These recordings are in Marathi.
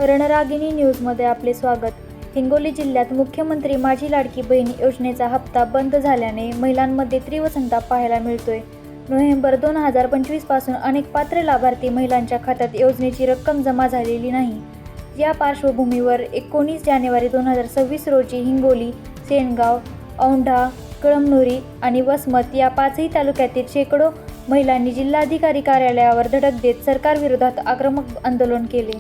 रणरागिणी न्यूजमध्ये आपले स्वागत। हिंगोली जिल्ह्यात मुख्यमंत्री माझी लाडकी बहीण योजनेचा हप्ता बंद झाल्याने महिलांमध्ये तीव्र संताप पाहायला मिळतोय। नोव्हेंबर 2025 पासून अनेक पात्र लाभार्थी महिलांच्या खात्यात योजनेची रक्कम जमा झालेली नाही। या पार्श्वभूमीवर 19 जानेवारी 2026 रोजी हिंगोली, सेनगाव, औंढा, कळमनुरी आणि वसमत या पाचही तालुक्यातील शेकडो महिलांनी जिल्हाधिकारी कार्यालयावर धडक देत सरकारविरोधात आक्रमक आंदोलन केले।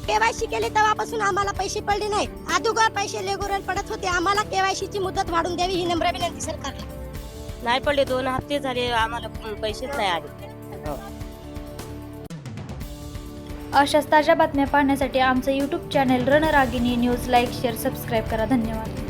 केवायसी केली तेव्हापासून आम्हाला पैसे पडले नाही। अगोदर पैसे लेगोरल पडत होते। आम्हाला केवायसीची मुदत वाढवून द्यावी ही नम्र विनंती सरकारला। नाही पडले, 2 हप्ते झाले आम्हाला पैसेच नाही आले। अशाच ताज्या बातम्या पाहण्यासाठी आमचं YouTube channel Ranragini news like, share, subscribe करा। धन्यवाद।